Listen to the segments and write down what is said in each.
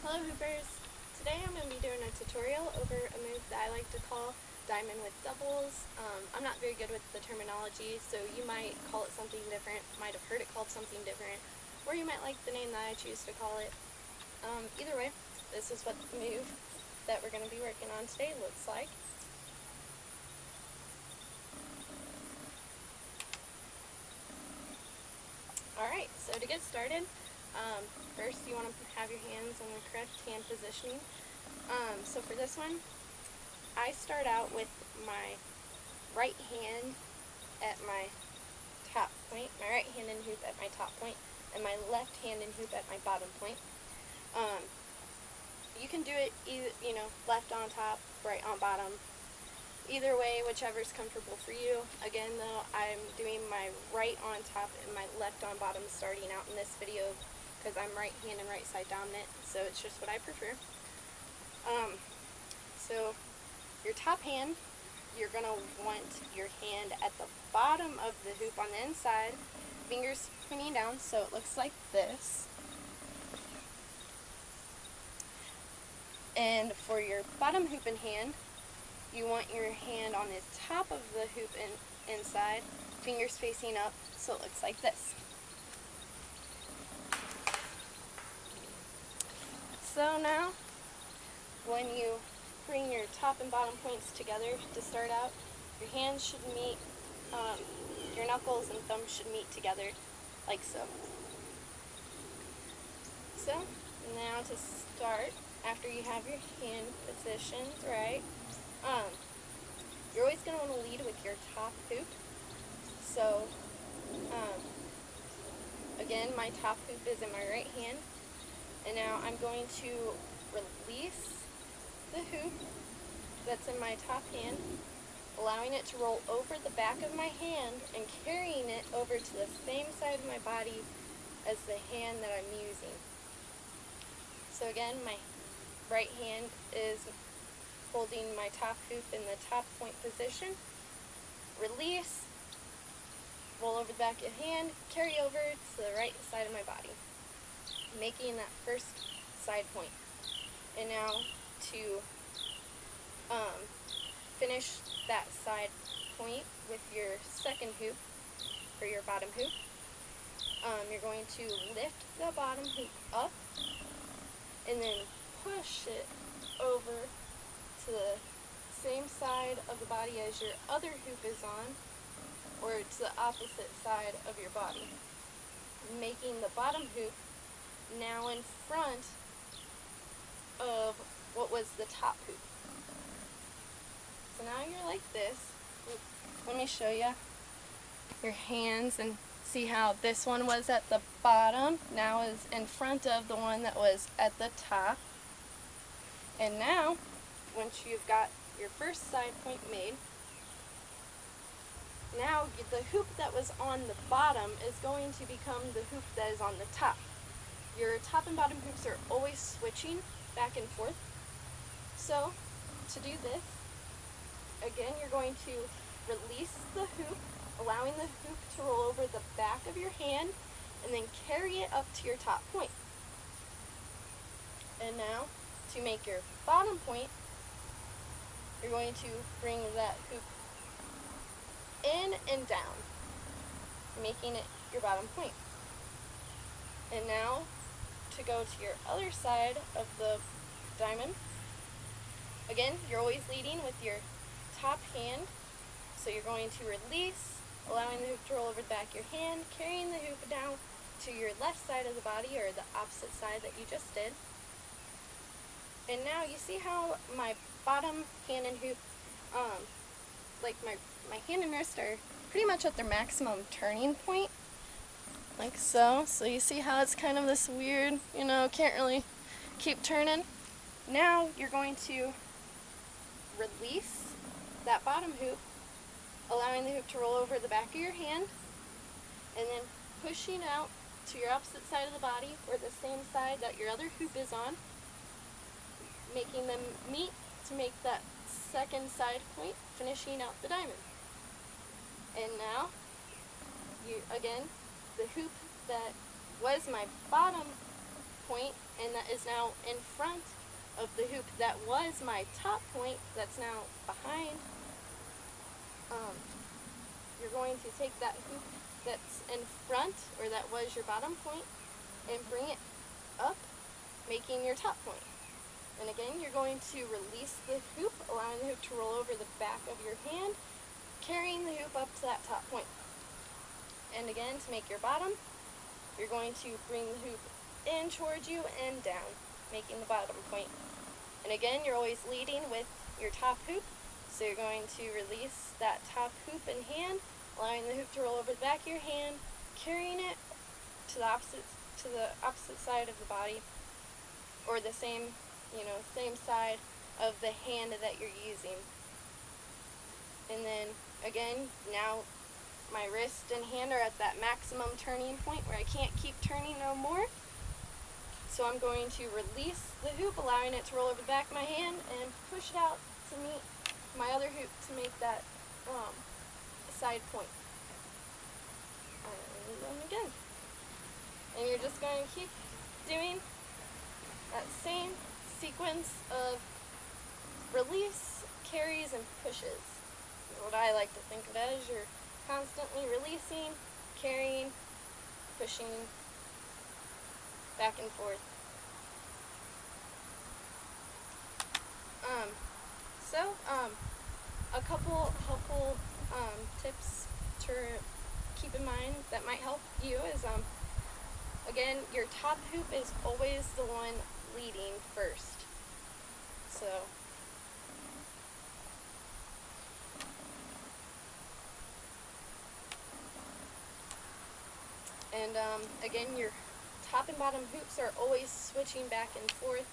Hello Hoopers! Today I'm going to be doing a tutorial over a move that I like to call diamond with doubles. I'm not very good with the terminology, so you might call it something different, might have heard it called something different, or you might like the name that I choose to call it. Either way, this is what the move that we're going to be working on today looks like. Alright, so to get started, first you want to have your hands in the correct hand positioning. So for this one, I start out with my right hand at my top point, my right hand in hoop at my top point, and my left hand in hoop at my bottom point. You can do it either, left on top, right on bottom. Either way, whichever's comfortable for you. Again, though, I'm doing my right on top and my left on bottom starting out in this video because I'm right hand and right side dominant, so it's just what I prefer. So your top hand, you're going to want your hand at the bottom of the hoop on the inside, fingers pointing down, so it looks like this. And for your bottom hoop in hand, you want your hand on the top of the hoop inside, fingers facing up, so it looks like this. So now, when you bring your top and bottom points together to start out, your hands should meet, your knuckles and thumbs should meet together, like so. So, now to start, after you have your hand positioned right, you're always going to want to lead with your top hoop. So, again, my top hoop is in my right hand, and now I'm going to release the hoop that's in my top hand, allowing it to roll over the back of my hand and carrying it over to the same side of my body as the hand that I'm using. So again, my right hand is holding my top hoop in the top point position, release, roll over the back of the hand, carry over to the right side of my body, making that first side point. And now to finish that side point with your second hoop, for your bottom hoop, you're going to lift the bottom hoop up and then push it over to the same side of the body as your other hoop is on, or to the opposite side of your body, making the bottom hoop now in front of what was the top hoop. So now you're like this. Let me show you your hands and see how this one was at the bottom, now is in front of the one that was at the top. And now, once you've got your first side point made, now the hoop that was on the bottom is going to become the hoop that is on the top. Your top and bottom hoops are always switching back and forth. So, to do this, again, you're going to release the hoop, allowing the hoop to roll over the back of your hand, and then carry it up to your top point. And now, to make your bottom point, you're going to bring that hoop in and down, making it your bottom point. And now, to go to your other side of the diamond, again, you're always leading with your top hand, so you're going to release, allowing the hoop to roll over the back of your hand, carrying the hoop down to your left side of the body, or the opposite side that you just did. And now you see how my bottom hand and hoop, like my hand and wrist are pretty much at their maximum turning point, like so. So you see how it's kind of this weird, can't really keep turning. Now you're going to release that bottom hoop, allowing the hoop to roll over the back of your hand, and then pushing out to your opposite side of the body, or the same side that your other hoop is on, making them meet to make that second side point, finishing out the diamond. And now, again, the hoop that was my bottom point and that is now in front of the hoop that was my top point, that's now behind. You're going to take that hoop that's in front, or that was your bottom point, and bring it up, making your top point. And again, you're going to release the hoop, allowing the hoop to roll over the back of your hand, carrying the hoop up to that top point. And again, to make your bottom, you're going to bring the hoop in towards you and down, making the bottom point. And again, you're always leading with your top hoop, so you're going to release that top hoop in hand, allowing the hoop to roll over the back of your hand, carrying it to the opposite side of the body, or the same side of the hand that you're using. And then again, now my wrist and hand are at that maximum turning point where I can't keep turning no more. So I'm going to release the hoop, allowing it to roll over the back of my hand, and push it out to meet my other hoop to make that side point. And then again. And you're just going to keep doing that same sequence of release, carries, and pushes. What I like to think of it as, you're constantly releasing, carrying, pushing, back and forth. A couple helpful tips to keep in mind that might help you is, again, your top hoop is always the one leading first. So and again, your top and bottom hoops are always switching back and forth.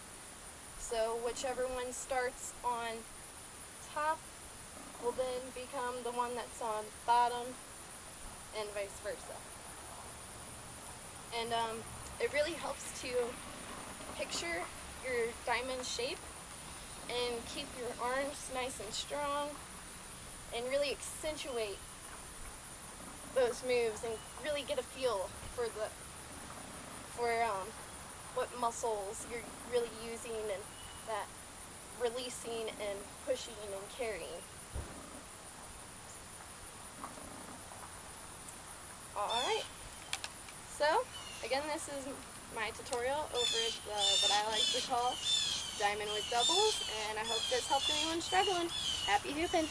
So whichever one starts on top will then become the one that's on bottom, and vice versa. And it really helps to picture your diamond shape and keep your arms nice and strong, and really accentuate those moves and really get a feel for what muscles you're really using, and that releasing and pushing and carrying. Alright, so again, this is my tutorial over what I like to call Diamond with Doubles, and I hope this helped anyone struggling. Happy hooping!